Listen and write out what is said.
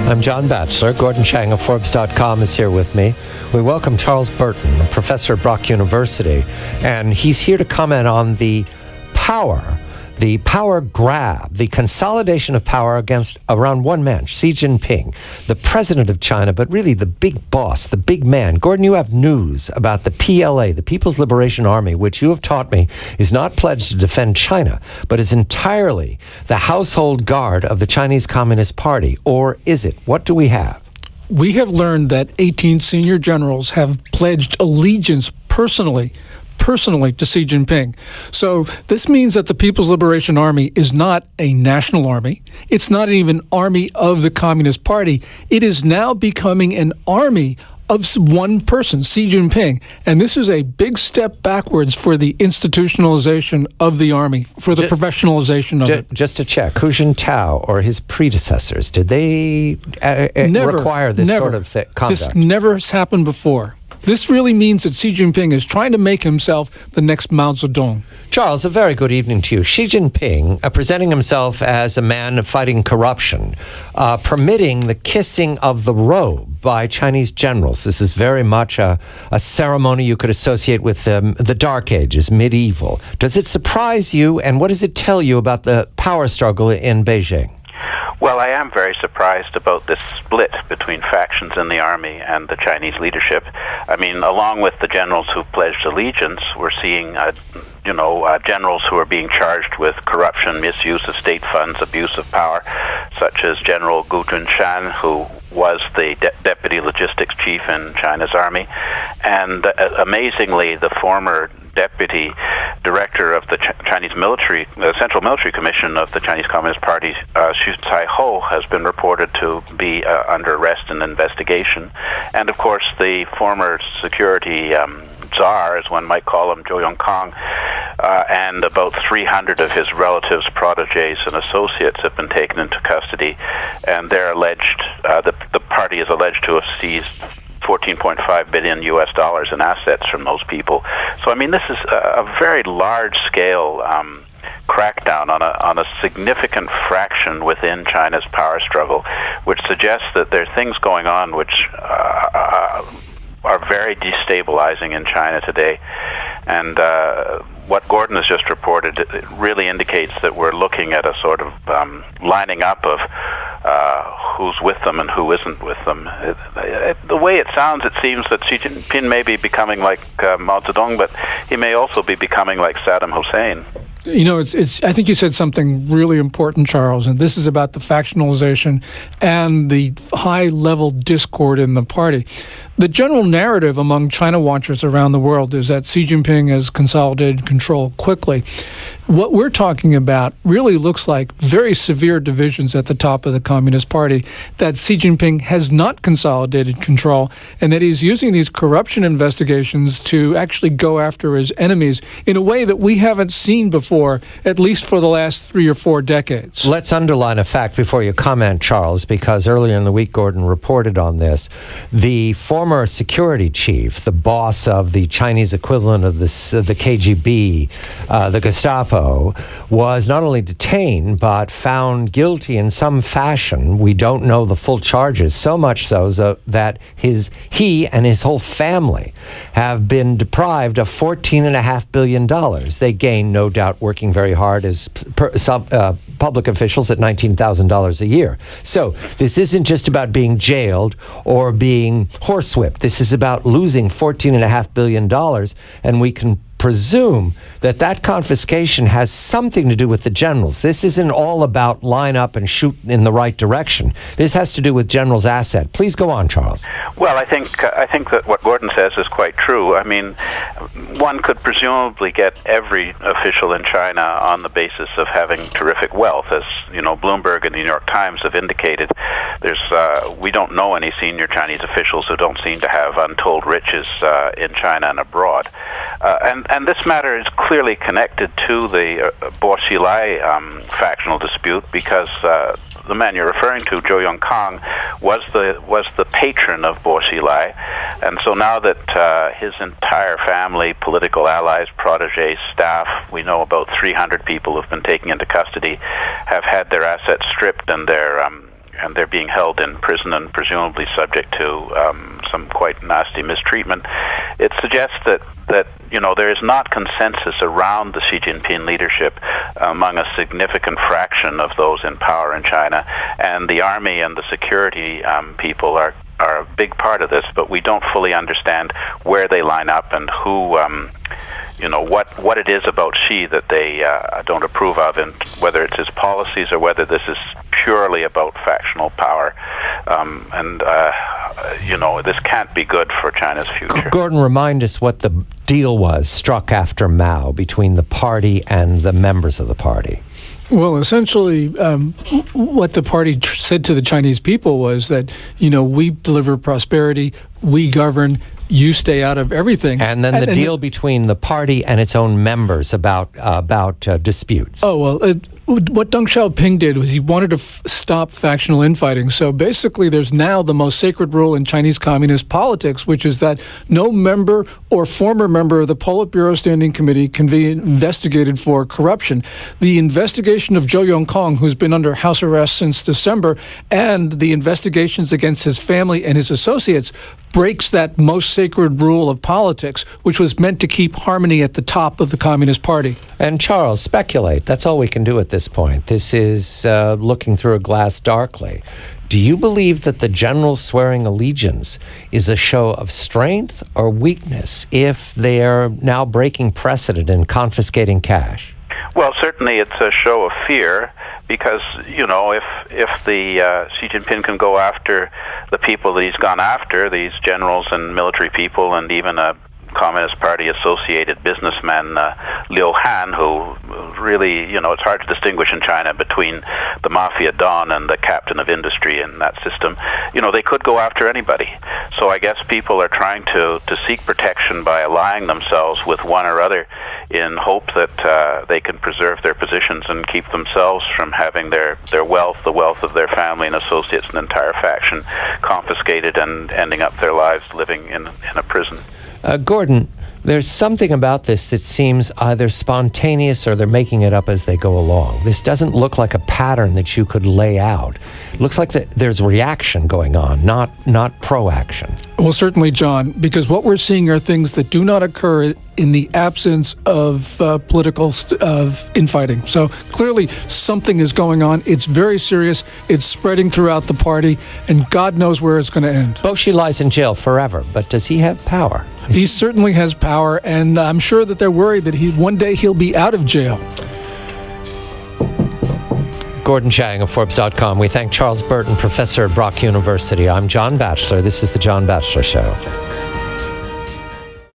I'm John Batchelor. Gordon Chang of Forbes.com is here with me. We welcome Charles Burton, a professor at Brock University, and he's here to comment on the power grab, the consolidation of power around one man, Xi Jinping, the president of China, but really the big boss, the big man. Gordon, you have news about the PLA, the People's Liberation Army, which you have taught me is not pledged to defend China, but is entirely the household guard of the Chinese Communist Party. Or is it? What do we have? We have learned that 18 senior generals have pledged allegiance personally to Xi Jinping. So this means that the People's Liberation Army is not a national army. It's not even an army of the Communist Party. It is now becoming an army of one person, Xi Jinping. And this is a big step backwards for the institutionalization of the army, for the professionalization of it. Just to check, Hu Jintao or his predecessors, did they require this sort of conduct? This never has happened before. This really means that Xi Jinping is trying to make himself the next Mao Zedong. Charles, a very good evening to you. Xi Jinping, presenting himself as a man fighting corruption, permitting the kissing of the robe by Chinese generals. This is very much a ceremony you could associate with the Dark Ages, medieval. Does it surprise you, and what does it tell you about the power struggle in Beijing? Well, I am very surprised about this split between factions in the army and the Chinese leadership. I mean, along with the generals who pledged allegiance, we're seeing, generals who are being charged with corruption, misuse of state funds, abuse of power, such as General Chang, who was the deputy logistics chief in China's army, and amazingly, the former deputy director of the Chinese military, the Central Military Commission of the Chinese Communist Party, Xu Caiho, has been reported to be under arrest and investigation. And of course, the former security czar, as one might call him, Zhou Yongkang, and about 300 of his relatives, protégés, and associates have been taken into custody, and they're alleged, the party is alleged to have seized $14.5 billion in assets from those people. So, I mean, this is a very large-scale crackdown on a significant fraction within China's power struggle, which suggests that there are things going on which are very destabilizing in China today. And what Gordon has just reported, it really indicates that we're looking at a sort of lining up of who's with them and who isn't with them. The way it sounds, it seems that Xi Jinping may be becoming like Mao Zedong, but he may also be becoming like Saddam Hussein. You know, I think you said something really important, Charles, and this is about the factionalization and the high-level discord in the party. The general narrative among China watchers around the world is that Xi Jinping has consolidated control quickly. What we're talking about really looks like very severe divisions at the top of the Communist Party, that Xi Jinping has not consolidated control, and that he's using these corruption investigations to actually go after his enemies in a way that we haven't seen before, at least for the last 3 or 4 decades. Let's underline a fact before you comment, Charles, because earlier in the week, Gordon reported on this. The former security chief, the boss of the Chinese equivalent of the KGB, the Gestapo, was not only detained, but found guilty in some fashion. We don't know the full charges, so much so that he and his whole family have been deprived of $14.5 billion. They gained, no doubt, working very hard as public officials at $19,000 a year. So this isn't just about being jailed or being horsewhipped. This is about losing $14.5 billion, and we can presume that confiscation has something to do with the generals. This isn't all about line up and shoot in the right direction. This has to do with generals' asset. Please go on, Charles. Well, I think that what Gordon says is quite true. I mean, one could presumably get every official in China on the basis of having terrific wealth, as you know, Bloomberg and the New York Times have indicated. We don't know any senior Chinese officials who don't seem to have untold riches in China and abroad. And this matter is clearly connected to the Bo Xilai factional dispute, because the man you're referring to, Zhou Yongkang, was the patron of Bo Xilai, and so now that his entire family, political allies, protégés, staff, we know about 300 people have been taken into custody, have had their assets stripped and their they're being held in prison and presumably subject to some quite nasty mistreatment. It suggests that there is not consensus around the Xi Jinping leadership among a significant fraction of those in power in China, and the army and the security people are a big part of this, but we don't fully understand where they line up and who, what it is about Xi that they don't approve of, and whether it's his policies or whether this is purely about factional power. This can't be good for China's future. Gordon, remind us what the deal was struck after Mao between the party and the members of the party. Well, essentially, what the party said to the Chinese people was that, we deliver prosperity, we govern, you stay out of everything. And then the deal between the party and its own members about disputes. Oh, well, what Deng Xiaoping did was he wanted to stop factional infighting. So basically, there's now the most sacred rule in Chinese communist politics, which is that no member or former member of the Politburo Standing Committee can be investigated for corruption. The investigation of Zhou Yongkong, who's been under house arrest since December, and the investigations against his family and his associates breaks that most sacred rule of politics, which was meant to keep harmony at the top of the Communist Party. And Charles, speculate. That's all we can do at this point. This is looking through a glass darkly. Do you believe that the general swearing allegiance is a show of strength or weakness if they are now breaking precedent and confiscating cash? Well, certainly it's a show of fear, because, if the Xi Jinping can go after the people that he's gone after, these generals and military people, and even a Communist Party associated businessman, Liu Han, who really, it's hard to distinguish in China between the mafia don and the captain of industry in that system. They could go after anybody. So I guess people are trying to seek protection by allying themselves with one or other in hope that they can preserve their positions and keep themselves from having their wealth, the wealth of their family and associates and entire faction confiscated and ending up their lives living in a prison. Gordon, there's something about this that seems either spontaneous or they're making it up as they go along. This doesn't look like a pattern that you could lay out. It looks like there's reaction going on, not proaction. Well, certainly, John, because what we're seeing are things that do not occur in the absence of political infighting. So clearly something is going on. It's very serious. It's spreading throughout the party, and God knows where it's going to end. Boshi lies in jail forever, but does he have power? He certainly has power, and I'm sure that they're worried that one day he'll be out of jail. Gordon Chang of Forbes.com. We thank Charles Burton, professor at Brock University. I'm John Batchelor. This is The John Batchelor Show.